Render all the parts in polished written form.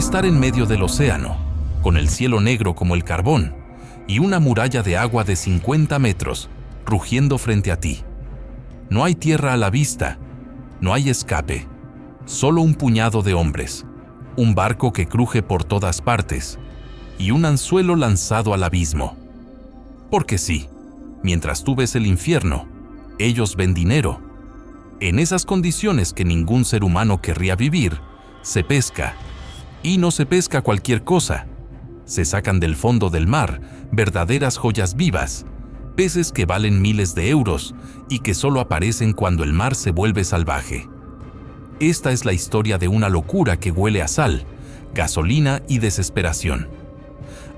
estar en medio del océano, con el cielo negro como el carbón y una muralla de agua de 50 metros rugiendo frente a ti. No hay tierra a la vista, no hay escape, solo un puñado de hombres, un barco que cruje por todas partes y un anzuelo lanzado al abismo. Porque sí, mientras tú ves el infierno, ellos ven dinero. En esas condiciones que ningún ser humano querría vivir, se pesca. Y no se pesca cualquier cosa. Se sacan del fondo del mar verdaderas joyas vivas, peces que valen miles de euros y que solo aparecen cuando el mar se vuelve salvaje. Esta es la historia de una locura que huele a sal, gasolina y desesperación.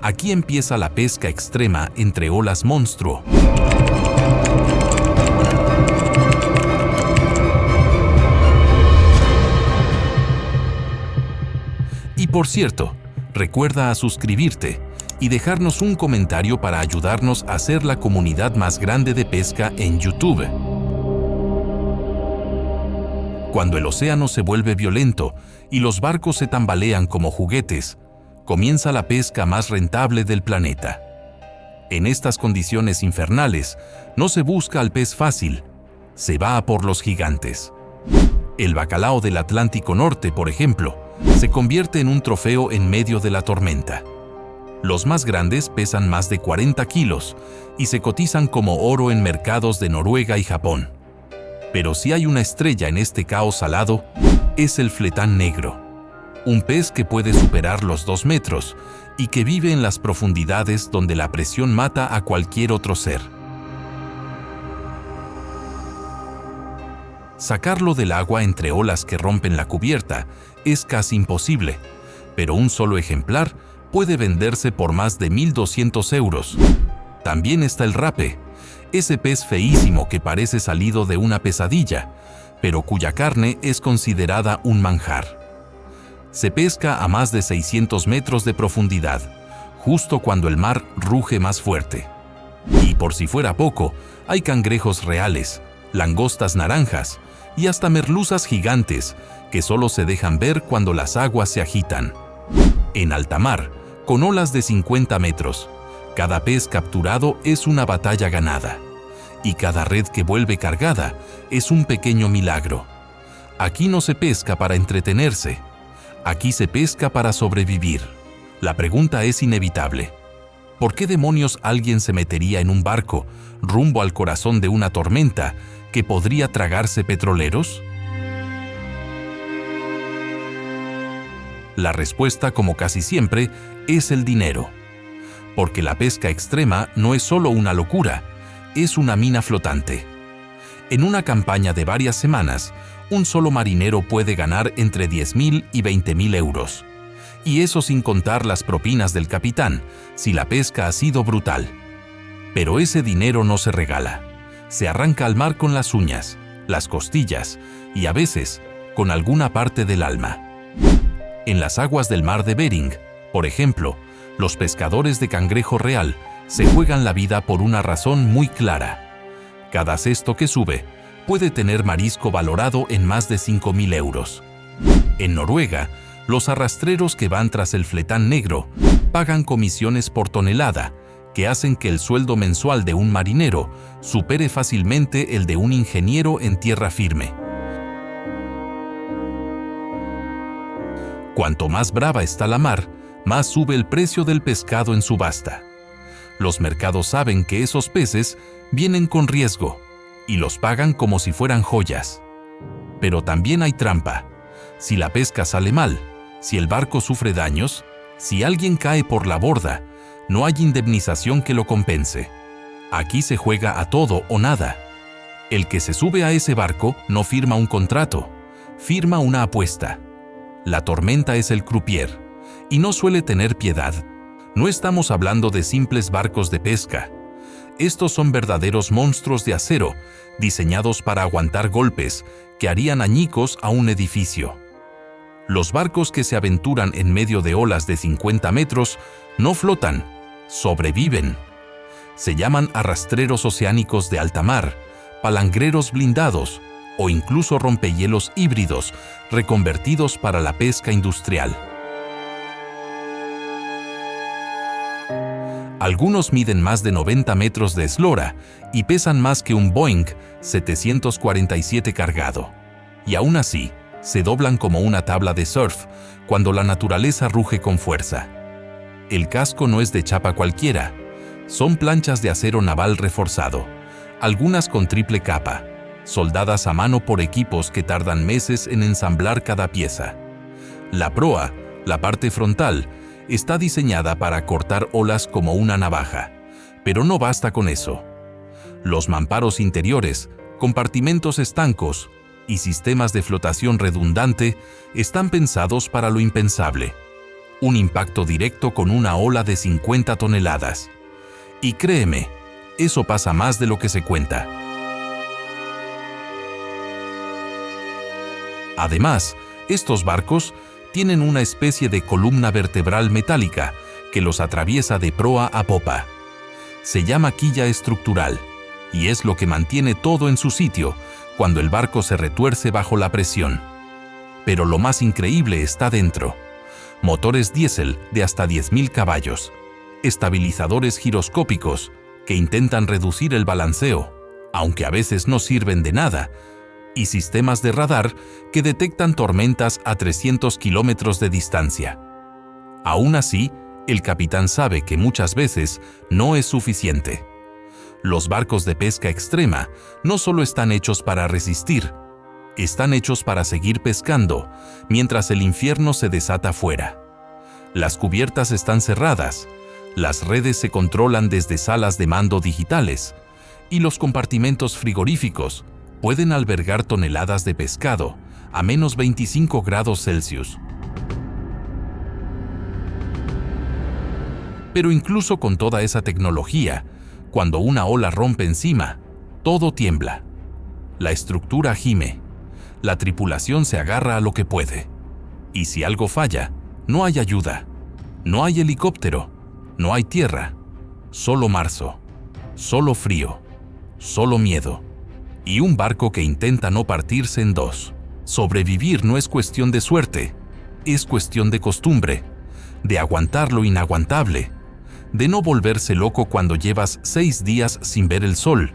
Aquí empieza la pesca extrema entre olas monstruo. Y por cierto, recuerda a suscribirte y dejarnos un comentario para ayudarnos a hacer la comunidad más grande de pesca en YouTube. Cuando el océano se vuelve violento y los barcos se tambalean como juguetes, comienza la pesca más rentable del planeta. En estas condiciones infernales, no se busca al pez fácil, se va a por los gigantes. El bacalao del Atlántico Norte, por ejemplo, se convierte en un trofeo en medio de la tormenta. Los más grandes pesan más de 40 kilos y se cotizan como oro en mercados de Noruega y Japón. Pero si hay una estrella en este caos salado, es el fletán negro. Un pez que puede superar los 2 metros y que vive en las profundidades donde la presión mata a cualquier otro ser. Sacarlo del agua entre olas que rompen la cubierta es casi imposible, pero un solo ejemplar puede venderse por más de 1.200 euros. También está el rape, ese pez feísimo que parece salido de una pesadilla, pero cuya carne es considerada un manjar. Se pesca a más de 600 metros de profundidad, justo cuando el mar ruge más fuerte. Y por si fuera poco, hay cangrejos reales, langostas naranjas y hasta merluzas gigantes que solo se dejan ver cuando las aguas se agitan. En alta mar, con olas de 50 metros, cada pez capturado es una batalla ganada, y cada red que vuelve cargada es un pequeño milagro. Aquí no se pesca para entretenerse, aquí se pesca para sobrevivir. La pregunta es inevitable. ¿Por qué demonios alguien se metería en un barco rumbo al corazón de una tormenta que podría tragarse petroleros? La respuesta, como casi siempre, es el dinero. Porque la pesca extrema no es solo una locura, es una mina flotante. En una campaña de varias semanas, un solo marinero puede ganar entre 10.000 y 20.000 euros. Y eso sin contar las propinas del capitán, si la pesca ha sido brutal. Pero ese dinero no se regala. Se arranca al mar con las uñas, las costillas y a veces con alguna parte del alma. En las aguas del mar de Bering, por ejemplo, los pescadores de cangrejo real se juegan la vida por una razón muy clara. Cada cesto que sube puede tener marisco valorado en más de 5.000 euros. En Noruega, los arrastreros que van tras el fletán negro pagan comisiones por tonelada, que hacen que el sueldo mensual de un marinero supere fácilmente el de un ingeniero en tierra firme. Cuanto más brava está la mar, más sube el precio del pescado en subasta. Los mercados saben que esos peces vienen con riesgo y los pagan como si fueran joyas. Pero también hay trampa. Si la pesca sale mal, si el barco sufre daños, si alguien cae por la borda, no hay indemnización que lo compense. Aquí se juega a todo o nada. El que se sube a ese barco no firma un contrato, firma una apuesta. La tormenta es el croupier, y no suele tener piedad. No estamos hablando de simples barcos de pesca. Estos son verdaderos monstruos de acero, diseñados para aguantar golpes que harían añicos a un edificio. Los barcos que se aventuran en medio de olas de 50 metros no flotan, sobreviven. Se llaman arrastreros oceánicos de alta mar, palangreros blindados o incluso rompehielos híbridos reconvertidos para la pesca industrial. Algunos miden más de 90 metros de eslora y pesan más que un Boeing 747 cargado. Y aún así, se doblan como una tabla de surf cuando la naturaleza ruge con fuerza. El casco no es de chapa cualquiera. Son planchas de acero naval reforzado, algunas con triple capa, soldadas a mano por equipos que tardan meses en ensamblar cada pieza. La proa, la parte frontal, está diseñada para cortar olas como una navaja, pero no basta con eso. Los mamparos interiores, compartimentos estancos y sistemas de flotación redundante están pensados para lo impensable. Un impacto directo con una ola de 50 toneladas. Y créeme, eso pasa más de lo que se cuenta. Además, estos barcos tienen una especie de columna vertebral metálica que los atraviesa de proa a popa. Se llama quilla estructural y es lo que mantiene todo en su sitio cuando el barco se retuerce bajo la presión. Pero lo más increíble está dentro. Motores diésel de hasta 10.000 caballos, estabilizadores giroscópicos que intentan reducir el balanceo, aunque a veces no sirven de nada, y sistemas de radar que detectan tormentas a 300 kilómetros de distancia. Aún así, el capitán sabe que muchas veces no es suficiente. Los barcos de pesca extrema no solo están hechos para resistir, están hechos para seguir pescando mientras el infierno se desata fuera. Las cubiertas están cerradas, las redes se controlan desde salas de mando digitales y los compartimentos frigoríficos pueden albergar toneladas de pescado a menos 25 grados Celsius. Pero incluso con toda esa tecnología, cuando una ola rompe encima, todo tiembla. La estructura gime, la tripulación se agarra a lo que puede. Y si algo falla, no hay ayuda, no hay helicóptero, no hay tierra, solo marzo, solo frío, solo miedo. Y un barco que intenta no partirse en dos. Sobrevivir no es cuestión de suerte, es cuestión de costumbre, de aguantar lo inaguantable, de no volverse loco cuando llevas 6 días sin ver el sol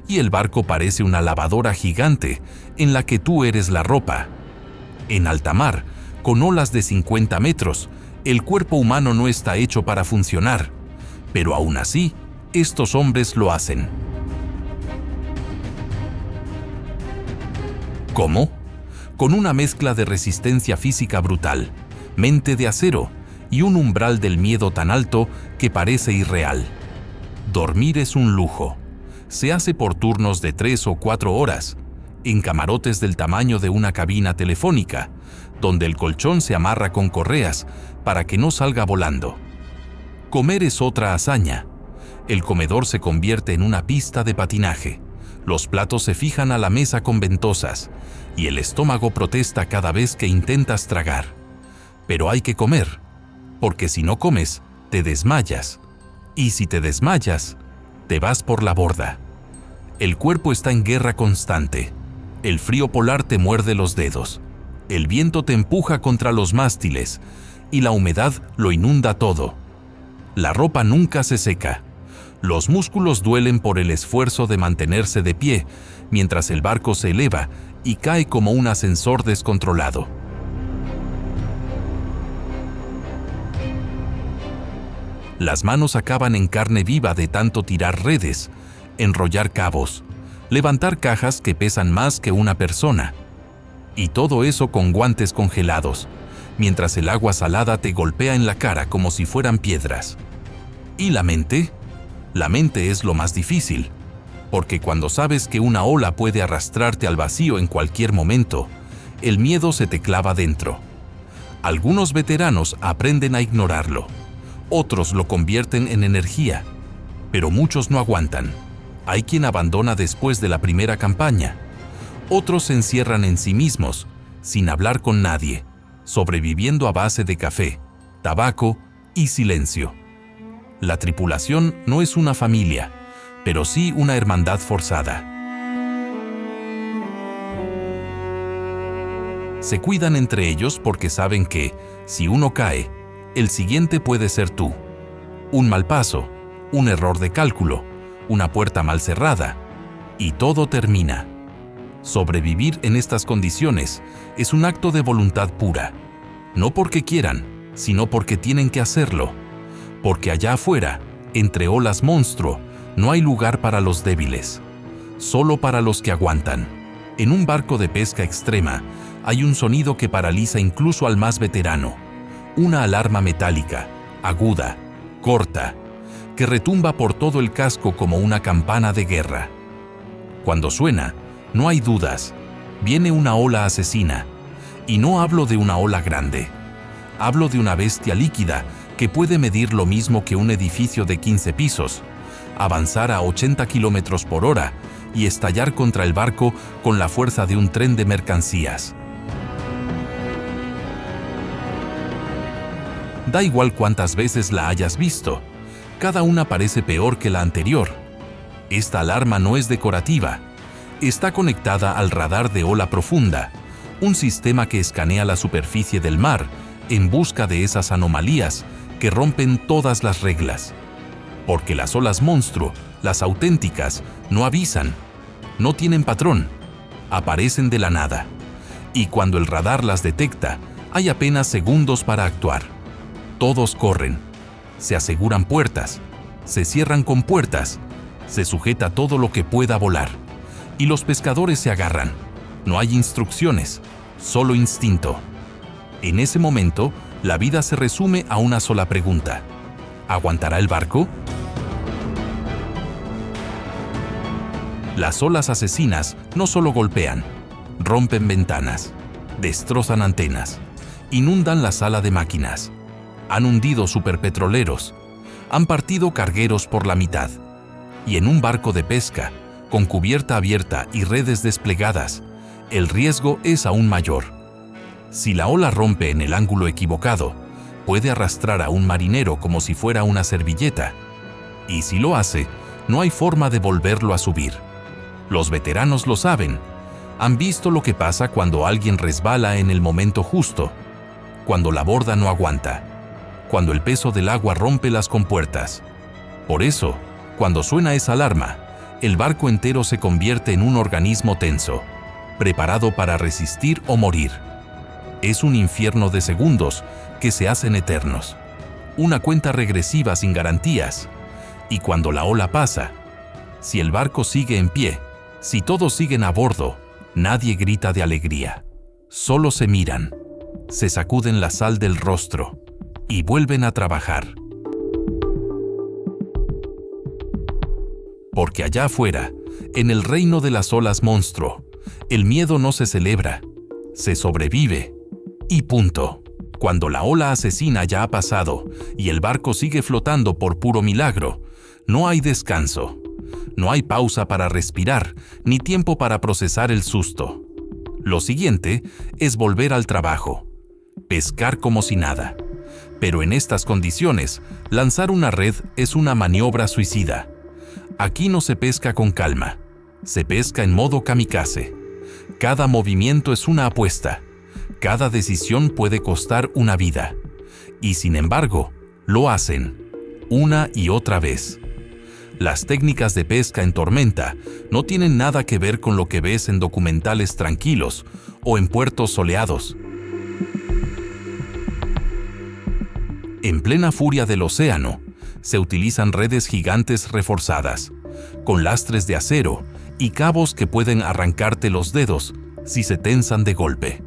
y el barco parece una lavadora gigante en la que tú eres la ropa. En alta mar, con olas de 50 metros, el cuerpo humano no está hecho para funcionar, pero aún así, estos hombres lo hacen. ¿Cómo? Con una mezcla de resistencia física brutal, mente de acero y un umbral del miedo tan alto que parece irreal. Dormir es un lujo. Se hace por turnos de 3 o 4 horas, en camarotes del tamaño de una cabina telefónica, donde el colchón se amarra con correas para que no salga volando. Comer es otra hazaña. El comedor se convierte en una pista de patinaje. Los platos se fijan a la mesa con ventosas y el estómago protesta cada vez que intentas tragar. Pero hay que comer, porque si no comes, te desmayas. Y si te desmayas, te vas por la borda. El cuerpo está en guerra constante. El frío polar te muerde los dedos. El viento te empuja contra los mástiles y la humedad lo inunda todo. La ropa nunca se seca. Los músculos duelen por el esfuerzo de mantenerse de pie, mientras el barco se eleva y cae como un ascensor descontrolado. Las manos acaban en carne viva de tanto tirar redes, enrollar cabos, levantar cajas que pesan más que una persona. Y todo eso con guantes congelados, mientras el agua salada te golpea en la cara como si fueran piedras. ¿Y la mente? La mente es lo más difícil, porque cuando sabes que una ola puede arrastrarte al vacío en cualquier momento, el miedo se te clava dentro. Algunos veteranos aprenden a ignorarlo, otros lo convierten en energía, pero muchos no aguantan. Hay quien abandona después de la primera campaña, otros se encierran en sí mismos, sin hablar con nadie, sobreviviendo a base de café, tabaco y silencio. La tripulación no es una familia, pero sí una hermandad forzada. Se cuidan entre ellos porque saben que, si uno cae, el siguiente puede ser tú. Un mal paso, un error de cálculo, una puerta mal cerrada, y todo termina. Sobrevivir en estas condiciones es un acto de voluntad pura, no porque quieran, sino porque tienen que hacerlo, porque allá afuera, entre olas monstruo, no hay lugar para los débiles, solo para los que aguantan. En un barco de pesca extrema hay un sonido que paraliza incluso al más veterano, una alarma metálica, aguda, corta, que retumba por todo el casco como una campana de guerra. Cuando suena, no hay dudas, viene una ola asesina, y no hablo de una ola grande, hablo de una bestia líquida que puede medir lo mismo que un edificio de 15 pisos, avanzar a 80 kilómetros por hora y estallar contra el barco con la fuerza de un tren de mercancías. Da igual cuántas veces la hayas visto, cada una parece peor que la anterior. Esta alarma no es decorativa, está conectada al radar de ola profunda, un sistema que escanea la superficie del mar en busca de esas anomalías que rompen todas las reglas. Porque las olas monstruo, las auténticas, no avisan, no tienen patrón, aparecen de la nada. Y cuando el radar las detecta, hay apenas segundos para actuar. Todos corren, se aseguran puertas, se cierran con puertas, se sujeta todo lo que pueda volar. Y los pescadores se agarran. No hay instrucciones, solo instinto. En ese momento, la vida se resume a una sola pregunta. ¿Aguantará el barco? Las olas asesinas no solo golpean, rompen ventanas, destrozan antenas, inundan la sala de máquinas, han hundido superpetroleros, han partido cargueros por la mitad. Y en un barco de pesca, con cubierta abierta y redes desplegadas, el riesgo es aún mayor. Si la ola rompe en el ángulo equivocado, puede arrastrar a un marinero como si fuera una servilleta. Y si lo hace, no hay forma de volverlo a subir. Los veteranos lo saben. Han visto lo que pasa cuando alguien resbala en el momento justo, cuando la borda no aguanta, cuando el peso del agua rompe las compuertas. Por eso, cuando suena esa alarma, el barco entero se convierte en un organismo tenso, preparado para resistir o morir. Es un infierno de segundos que se hacen eternos, una cuenta regresiva sin garantías. Y cuando la ola pasa, si el barco sigue en pie, si todos siguen a bordo, nadie grita de alegría. Solo se miran, se sacuden la sal del rostro y vuelven a trabajar. Porque allá afuera, en el reino de las olas monstruo, el miedo no se celebra, se sobrevive y punto. Cuando la ola asesina ya ha pasado y el barco sigue flotando por puro milagro, no hay descanso, no hay pausa para respirar ni tiempo para procesar el susto. Lo siguiente es volver al trabajo, pescar como si nada. Pero en estas condiciones, lanzar una red es una maniobra suicida. Aquí no se pesca con calma, se pesca en modo kamikaze. Cada movimiento es una apuesta, cada decisión puede costar una vida. Y sin embargo, lo hacen, una y otra vez. Las técnicas de pesca en tormenta no tienen nada que ver con lo que ves en documentales tranquilos o en puertos soleados. En plena furia del océano, se utilizan redes gigantes reforzadas, con lastres de acero y cabos que pueden arrancarte los dedos si se tensan de golpe.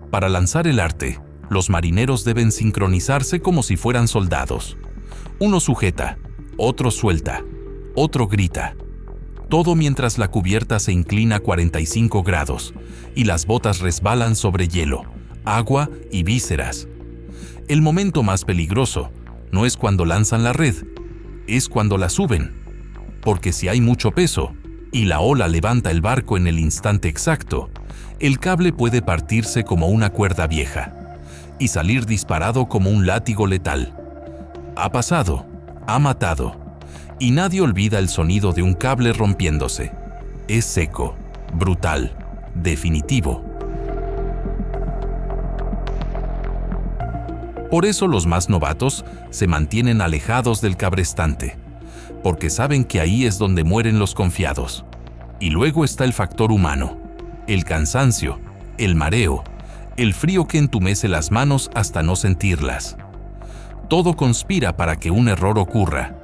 Para lanzar el arte, los marineros deben sincronizarse como si fueran soldados. Uno sujeta, otro suelta, otro grita. Todo mientras la cubierta se inclina 45 grados y las botas resbalan sobre hielo, agua y vísceras. El momento más peligroso no es cuando lanzan la red, es cuando la suben. Porque si hay mucho peso y la ola levanta el barco en el instante exacto, el cable puede partirse como una cuerda vieja y salir disparado como un látigo letal. Ha pasado, ha matado, y nadie olvida el sonido de un cable rompiéndose. Es seco, brutal, definitivo. Por eso los más novatos se mantienen alejados del cabrestante, porque saben que ahí es donde mueren los confiados. Y luego está el factor humano, el cansancio, el mareo, el frío que entumece las manos hasta no sentirlas. Todo conspira para que un error ocurra,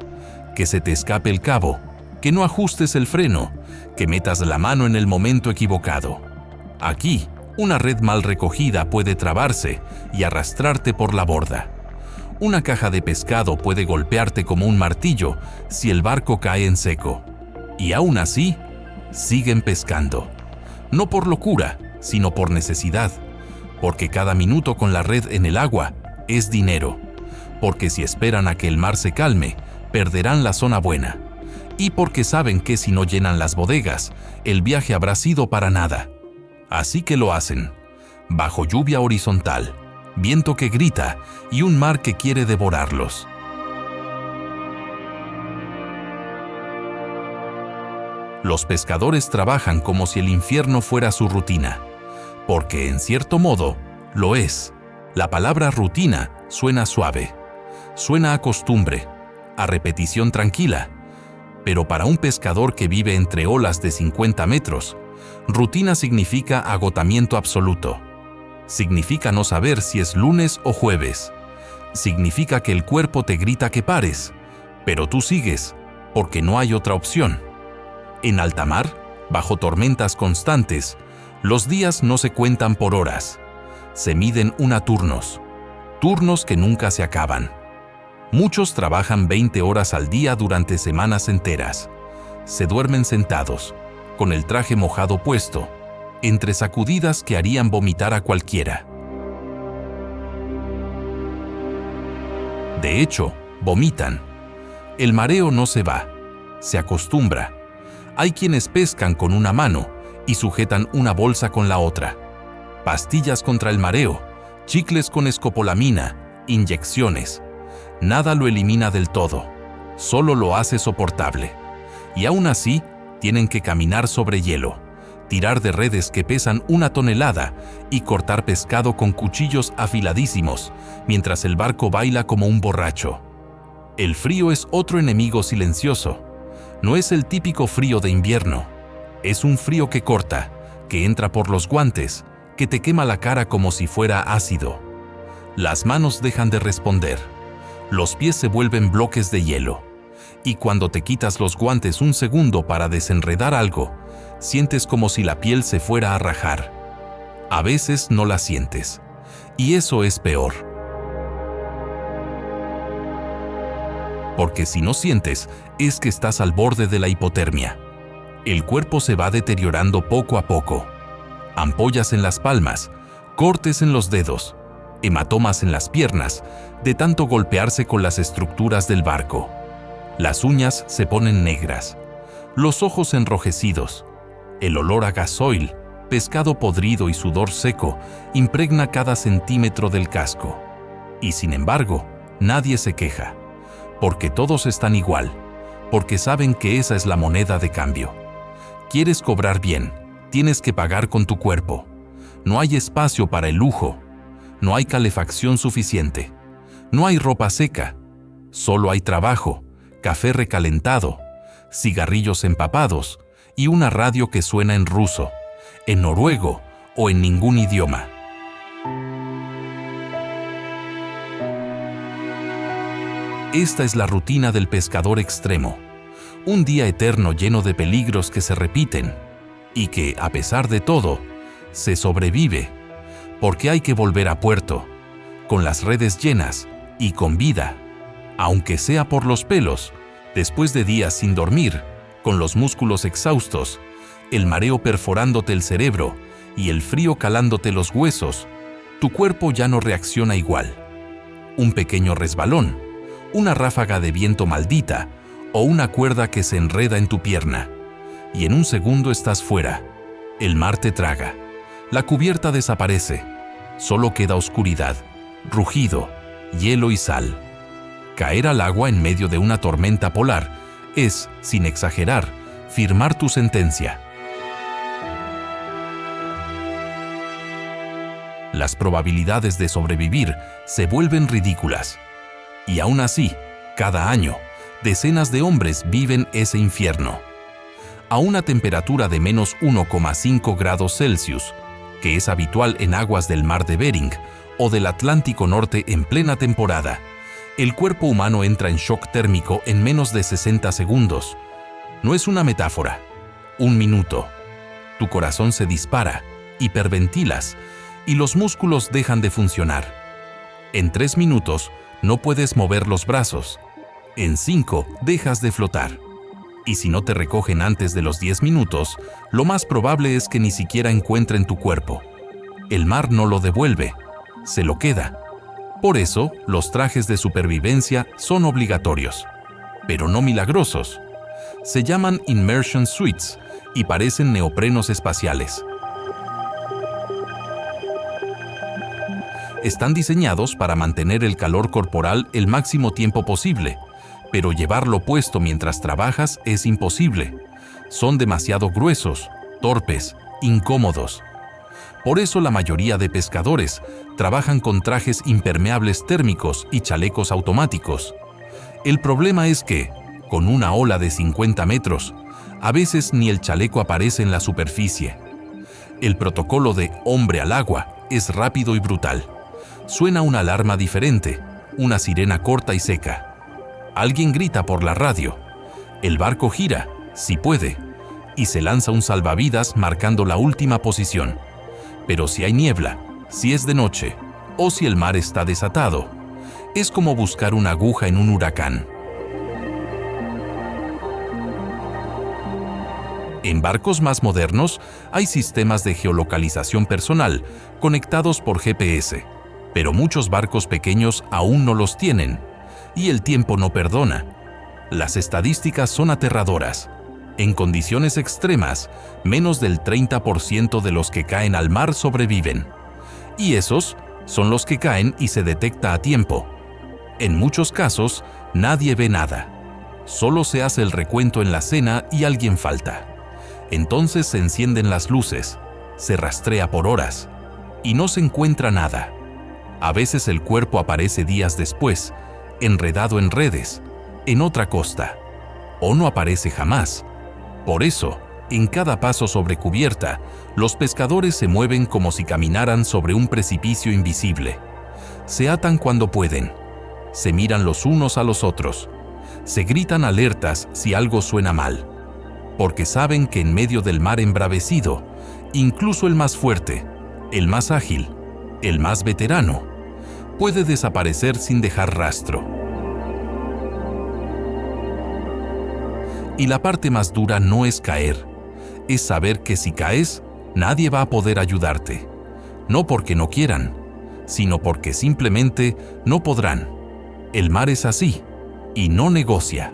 que se te escape el cabo, que no ajustes el freno, que metas la mano en el momento equivocado. Aquí, una red mal recogida puede trabarse y arrastrarte por la borda. Una caja de pescado puede golpearte como un martillo si el barco cae en seco. Y aún así, siguen pescando. No por locura, sino por necesidad. Porque cada minuto con la red en el agua es dinero. Porque si esperan a que el mar se calme, perderán la zona buena. Y porque saben que si no llenan las bodegas, el viaje habrá sido para nada. Así que lo hacen, bajo lluvia horizontal, viento que grita y un mar que quiere devorarlos. Los pescadores trabajan como si el infierno fuera su rutina, porque en cierto modo lo es. La palabra rutina suena suave, suena a costumbre, a repetición tranquila, pero para un pescador que vive entre olas de 50 metros, rutina significa agotamiento absoluto. Significa no saber si es lunes o jueves. Significa que el cuerpo te grita que pares, pero tú sigues, porque no hay otra opción. En alta mar, bajo tormentas constantes, los días no se cuentan por horas. Se miden a turnos, turnos que nunca se acaban. Muchos trabajan 20 horas al día durante semanas enteras. Se duermen sentados, con el traje mojado puesto, entre sacudidas que harían vomitar a cualquiera. De hecho, vomitan. El mareo no se va, se acostumbra. Hay quienes pescan con una mano y sujetan una bolsa con la otra. Pastillas contra el mareo, chicles con escopolamina, inyecciones. Nada lo elimina del todo, solo lo hace soportable. Y aún así, tienen que caminar sobre hielo, tirar de redes que pesan 1 tonelada y cortar pescado con cuchillos afiladísimos, mientras el barco baila como un borracho. El frío es otro enemigo silencioso. No es el típico frío de invierno. Es un frío que corta, que entra por los guantes, que te quema la cara como si fuera ácido. Las manos dejan de responder. Los pies se vuelven bloques de hielo. Y cuando te quitas los guantes un segundo para desenredar algo, sientes como si la piel se fuera a rajar. A veces no la sientes. Y eso es peor. Porque si no sientes, es que estás al borde de la hipotermia. El cuerpo se va deteriorando poco a poco. Ampollas en las palmas, cortes en los dedos, hematomas en las piernas, de tanto golpearse con las estructuras del barco. Las uñas se ponen negras, los ojos enrojecidos. El olor a gasoil, pescado podrido y sudor seco impregna cada centímetro del casco. Y sin embargo, nadie se queja, porque todos están igual, porque saben que esa es la moneda de cambio. ¿Quieres cobrar bien? Tienes que pagar con tu cuerpo. No hay espacio para el lujo. No hay calefacción suficiente. No hay ropa seca. Solo hay trabajo, café recalentado, cigarrillos empapados y una radio que suena en ruso, en noruego o en ningún idioma. Esta es la rutina del pescador extremo. Un día eterno lleno de peligros que se repiten y que, a pesar de todo, se sobrevive, porque hay que volver a puerto, con las redes llenas y con vida, aunque sea por los pelos, después de días sin dormir, con los músculos exhaustos, el mareo perforándote el cerebro y el frío calándote los huesos, tu cuerpo ya no reacciona igual. Un pequeño resbalón, una ráfaga de viento maldita o una cuerda que se enreda en tu pierna, y en un segundo estás fuera. El mar te traga. La cubierta desaparece. Solo queda oscuridad, rugido, hielo y sal. Caer al agua en medio de una tormenta polar es, sin exagerar, firmar tu sentencia. Las probabilidades de sobrevivir se vuelven ridículas. Y aún así, cada año, Decenas de hombres viven ese infierno. A una temperatura de menos 1,5 grados Celsius, que es habitual en aguas del mar de Bering o del Atlántico Norte en plena temporada, el cuerpo humano entra en shock térmico en menos de 60 segundos. No es una metáfora. 1 minuto. Tu corazón se dispara, hiperventilas y los músculos dejan de funcionar. En 3 minutos no puedes mover los brazos. En 5 dejas de flotar. Y si no te recogen antes de los 10 minutos, lo más probable es que ni siquiera encuentren tu cuerpo. El mar no lo devuelve, se lo queda. Por eso, los trajes de supervivencia son obligatorios, pero no milagrosos. Se llaman immersion suits y parecen neoprenos espaciales. Están diseñados para mantener el calor corporal el máximo tiempo posible, pero llevarlo puesto mientras trabajas es imposible. Son demasiado gruesos, torpes, incómodos. Por eso la mayoría de pescadores trabajan con trajes impermeables térmicos y chalecos automáticos. El problema es que, con una ola de 50 metros, a veces ni el chaleco aparece en la superficie. El protocolo de hombre al agua es rápido y brutal. Suena una alarma diferente, una sirena corta y seca. Alguien grita por la radio. El barco gira, si puede, y se lanza un salvavidas marcando la última posición. Pero si hay niebla, si es de noche, o si el mar está desatado, es como buscar una aguja en un huracán. En barcos más modernos hay sistemas de geolocalización personal conectados por GPS, pero muchos barcos pequeños aún no los tienen. Y el tiempo no perdona. Las estadísticas son aterradoras. En condiciones extremas, menos del 30% de los que caen al mar sobreviven. Y esos son los que caen y se detecta a tiempo. En muchos casos, nadie ve nada. Solo se hace el recuento en la cena y alguien falta. Entonces se encienden las luces, se rastrea por horas y no se encuentra nada. A veces el cuerpo aparece días después, enredado en redes, en otra costa, o no aparece jamás. Por eso, en cada paso sobre cubierta, los pescadores se mueven como si caminaran sobre un precipicio invisible. Se atan cuando pueden, se miran los unos a los otros, se gritan alertas si algo suena mal, porque saben que en medio del mar embravecido, incluso el más fuerte, el más ágil, el más veterano, puede desaparecer sin dejar rastro. Y la parte más dura no es caer, es saber que si caes, nadie va a poder ayudarte. No porque no quieran, sino porque simplemente no podrán. El mar es así, y no negocia.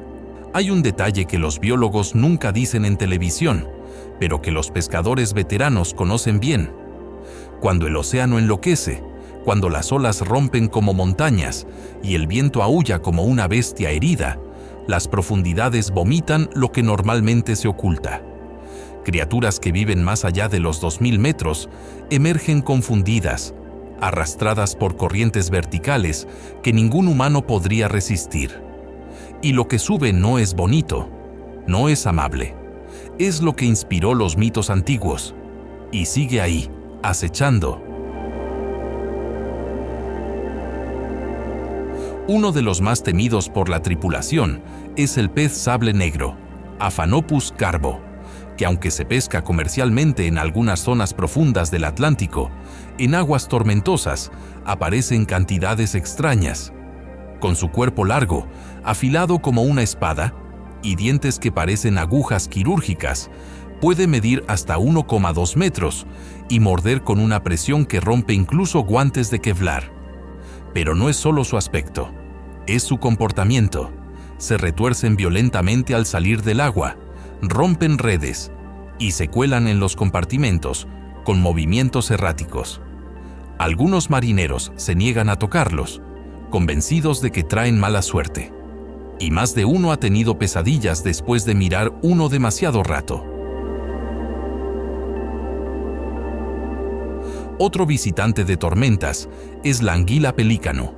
Hay un detalle que los biólogos nunca dicen en televisión, pero que los pescadores veteranos conocen bien. Cuando el océano enloquece, cuando las olas rompen como montañas y el viento aúlla como una bestia herida, las profundidades vomitan lo que normalmente se oculta. Criaturas que viven más allá de los 2000 metros emergen confundidas, arrastradas por corrientes verticales que ningún humano podría resistir. Y lo que sube no es bonito, no es amable. Es lo que inspiró los mitos antiguos y sigue ahí, acechando. Uno de los más temidos por la tripulación es el pez sable negro, Aphanopus carbo, que aunque se pesca comercialmente en algunas zonas profundas del Atlántico, en aguas tormentosas aparece en cantidades extrañas. Con su cuerpo largo, afilado como una espada, y dientes que parecen agujas quirúrgicas, puede medir hasta 1,2 metros y morder con una presión que rompe incluso guantes de Kevlar. Pero no es solo su aspecto, es su comportamiento. Se retuercen violentamente al salir del agua, rompen redes y se cuelan en los compartimentos con movimientos erráticos. Algunos marineros se niegan a tocarlos, convencidos de que traen mala suerte. Y más de uno ha tenido pesadillas después de mirar uno demasiado rato. Otro visitante de tormentas es la anguila pelícano,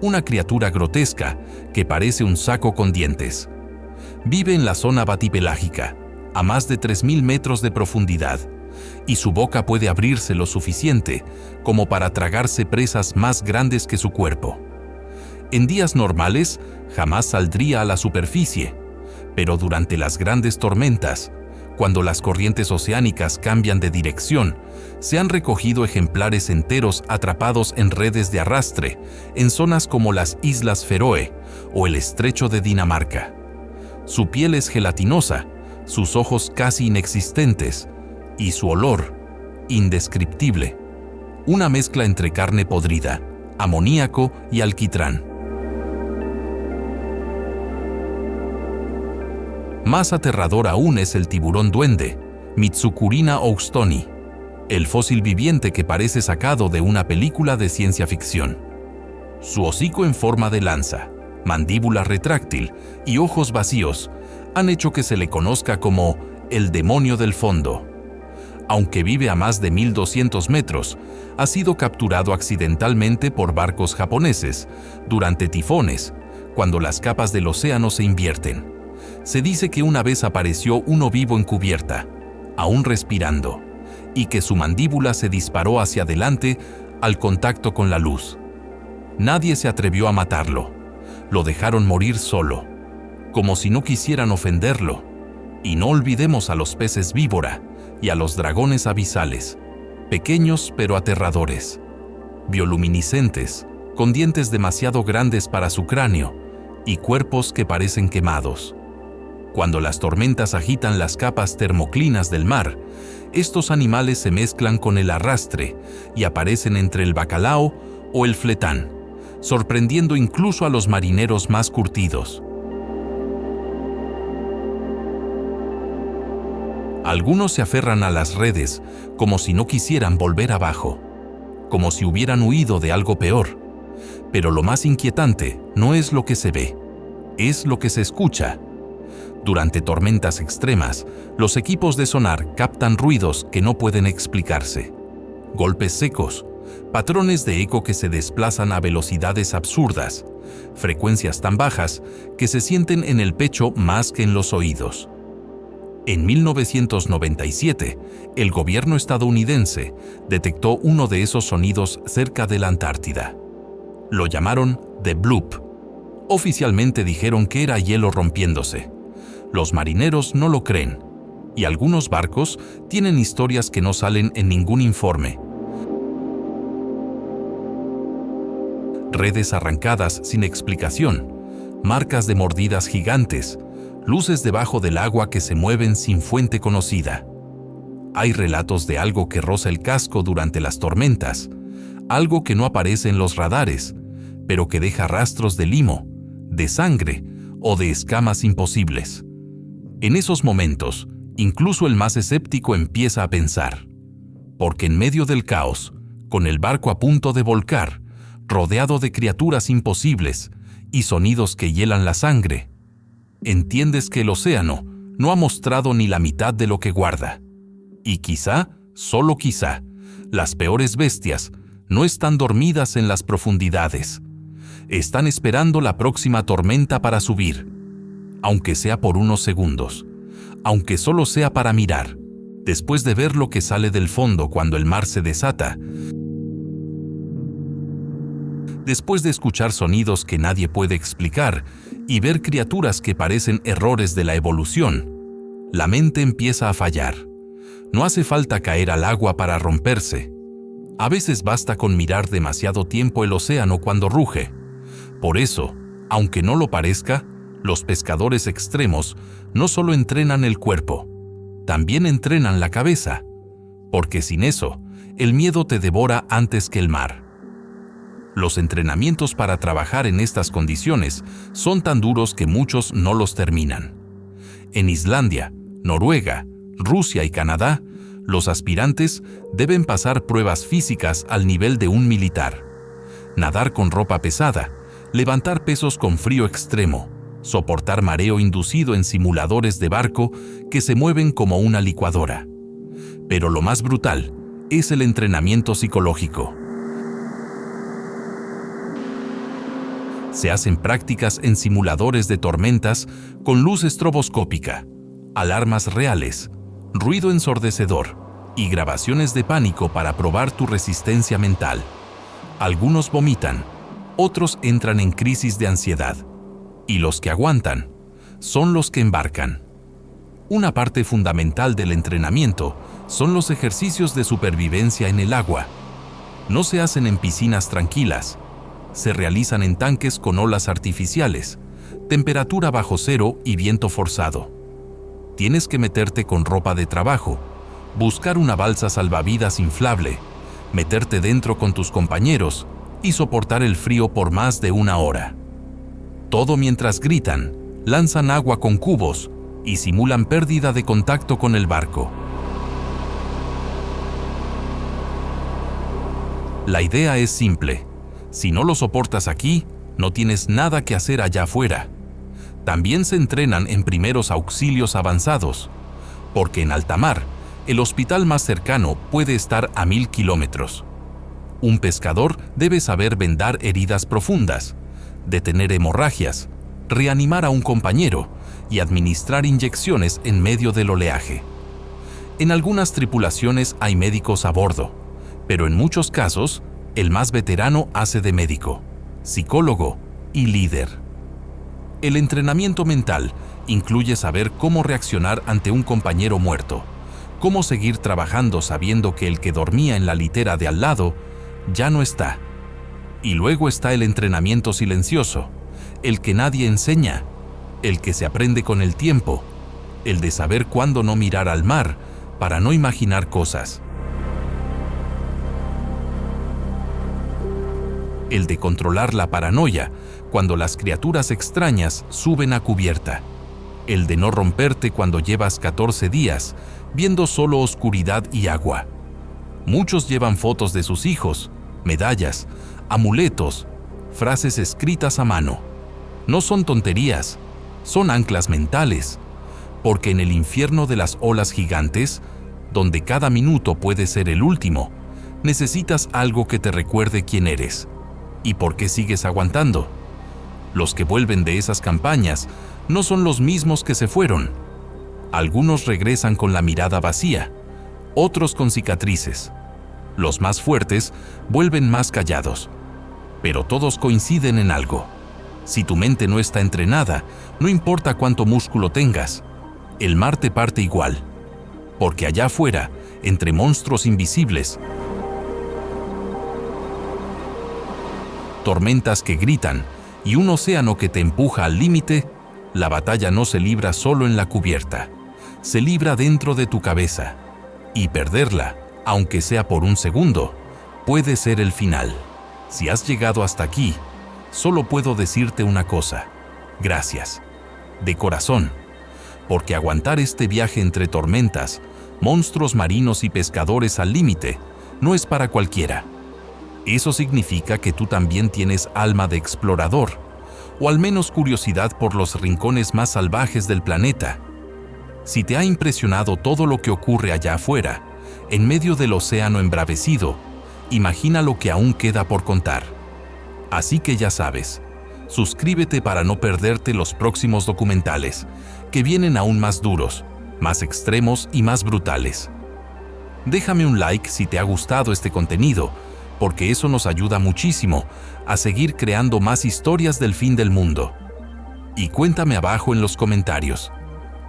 una criatura grotesca que parece un saco con dientes. Vive en la zona batipelágica, a más de 3.000 metros de profundidad, y su boca puede abrirse lo suficiente como para tragarse presas más grandes que su cuerpo. En días normales, jamás saldría a la superficie, pero durante las grandes tormentas, cuando las corrientes oceánicas cambian de dirección, se han recogido ejemplares enteros atrapados en redes de arrastre en zonas como las Islas Feroe o el Estrecho de Dinamarca. Su piel es gelatinosa, sus ojos casi inexistentes y su olor indescriptible, una mezcla entre carne podrida, amoníaco y alquitrán. Más aterrador aún es el tiburón duende, Mitsukurina oustoni, el fósil viviente que parece sacado de una película de ciencia ficción. Su hocico en forma de lanza, mandíbula retráctil y ojos vacíos han hecho que se le conozca como el demonio del fondo. Aunque vive a más de 1.200 metros, ha sido capturado accidentalmente por barcos japoneses durante tifones, cuando las capas del océano se invierten. Se dice que una vez apareció uno vivo en cubierta, aún respirando, y que su mandíbula se disparó hacia adelante al contacto con la luz. Nadie se atrevió a matarlo. Lo dejaron morir solo, como si no quisieran ofenderlo. Y no olvidemos a los peces víbora y a los dragones abisales, pequeños pero aterradores, bioluminiscentes, con dientes demasiado grandes para su cráneo y cuerpos que parecen quemados. Cuando las tormentas agitan las capas termoclinas del mar, estos animales se mezclan con el arrastre y aparecen entre el bacalao o el fletán, sorprendiendo incluso a los marineros más curtidos. Algunos se aferran a las redes como si no quisieran volver abajo, como si hubieran huido de algo peor. Pero lo más inquietante no es lo que se ve, es lo que se escucha. Durante tormentas extremas, los equipos de sonar captan ruidos que no pueden explicarse. Golpes secos, patrones de eco que se desplazan a velocidades absurdas, frecuencias tan bajas que se sienten en el pecho más que en los oídos. En 1997, el gobierno estadounidense detectó uno de esos sonidos cerca de la Antártida. Lo llamaron The Bloop. Oficialmente dijeron que era hielo rompiéndose. Los marineros no lo creen, y algunos barcos tienen historias que no salen en ningún informe. Redes arrancadas sin explicación, marcas de mordidas gigantes, luces debajo del agua que se mueven sin fuente conocida. Hay relatos de algo que roza el casco durante las tormentas, algo que no aparece en los radares, pero que deja rastros de limo, de sangre o de escamas imposibles. En esos momentos, incluso el más escéptico empieza a pensar, porque en medio del caos, con el barco a punto de volcar, rodeado de criaturas imposibles y sonidos que hielan la sangre, entiendes que el océano no ha mostrado ni la mitad de lo que guarda. Y quizá, solo quizá, las peores bestias no están dormidas en las profundidades. Están esperando la próxima tormenta para subir, aunque sea por unos segundos, aunque solo sea para mirar, después de ver lo que sale del fondo cuando el mar se desata, después de escuchar sonidos que nadie puede explicar y ver criaturas que parecen errores de la evolución, la mente empieza a fallar. No hace falta caer al agua para romperse. A veces basta con mirar demasiado tiempo el océano cuando ruge. Por eso, aunque no lo parezca, los pescadores extremos no solo entrenan el cuerpo, también entrenan la cabeza, porque sin eso, el miedo te devora antes que el mar. Los entrenamientos para trabajar en estas condiciones son tan duros que muchos no los terminan. En Islandia, Noruega, Rusia y Canadá, los aspirantes deben pasar pruebas físicas al nivel de un militar, nadar con ropa pesada, levantar pesos con frío extremo, soportar mareo inducido en simuladores de barco que se mueven como una licuadora. Pero lo más brutal es el entrenamiento psicológico. Se hacen prácticas en simuladores de tormentas con luz estroboscópica, alarmas reales, ruido ensordecedor y grabaciones de pánico para probar tu resistencia mental. Algunos vomitan, otros entran en crisis de ansiedad, y los que aguantan son los que embarcan. Una parte fundamental del entrenamiento son los ejercicios de supervivencia en el agua. No se hacen en piscinas tranquilas, se realizan en tanques con olas artificiales, temperatura bajo cero y viento forzado. Tienes que meterte con ropa de trabajo, buscar una balsa salvavidas inflable, meterte dentro con tus compañeros y soportar el frío por más de 1 hora. Todo mientras gritan, lanzan agua con cubos y simulan pérdida de contacto con el barco. La idea es simple. Si no lo soportas aquí, no tienes nada que hacer allá afuera. También se entrenan en primeros auxilios avanzados, porque en alta mar, el hospital más cercano puede estar a 1000 kilómetros. Un pescador debe saber vendar heridas profundas, detener hemorragias, reanimar a un compañero y administrar inyecciones en medio del oleaje. En algunas tripulaciones hay médicos a bordo, pero en muchos casos, el más veterano hace de médico, psicólogo y líder. El entrenamiento mental incluye saber cómo reaccionar ante un compañero muerto, cómo seguir trabajando sabiendo que el que dormía en la litera de al lado ya no está. Y luego está el entrenamiento silencioso, el que nadie enseña, el que se aprende con el tiempo, el de saber cuándo no mirar al mar para no imaginar cosas. El de controlar la paranoia cuando las criaturas extrañas suben a cubierta. El de no romperte cuando llevas 14 días viendo solo oscuridad y agua. Muchos llevan fotos de sus hijos, medallas, amuletos, frases escritas a mano. No son tonterías, son anclas mentales, porque en el infierno de las olas gigantes, donde cada minuto puede ser el último, necesitas algo que te recuerde quién eres. ¿Y por qué sigues aguantando? Los que vuelven de esas campañas no son los mismos que se fueron. Algunos regresan con la mirada vacía, otros con cicatrices. Los más fuertes vuelven más callados. Pero todos coinciden en algo. Si tu mente no está entrenada, no importa cuánto músculo tengas, el mar te parte igual. Porque allá afuera, entre monstruos invisibles, tormentas que gritan y un océano que te empuja al límite, la batalla no se libra solo en la cubierta, se libra dentro de tu cabeza. Y perderla, aunque sea por un segundo, puede ser el final. Si has llegado hasta aquí, solo puedo decirte una cosa: gracias, de corazón, porque aguantar este viaje entre tormentas, monstruos marinos y pescadores al límite no es para cualquiera. Eso significa que tú también tienes alma de explorador, o al menos curiosidad por los rincones más salvajes del planeta. Si te ha impresionado todo lo que ocurre allá afuera, en medio del océano embravecido, imagina lo que aún queda por contar. Así que ya sabes, suscríbete para no perderte los próximos documentales, que vienen aún más duros, más extremos y más brutales. Déjame un like si te ha gustado este contenido, porque eso nos ayuda muchísimo a seguir creando más historias del fin del mundo. Y cuéntame abajo en los comentarios,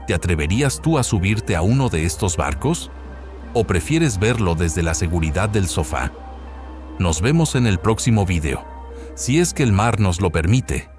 ¿te atreverías tú a subirte a uno de estos barcos? ¿O prefieres verlo desde la seguridad del sofá? Nos vemos en el próximo video, si es que el mar nos lo permite.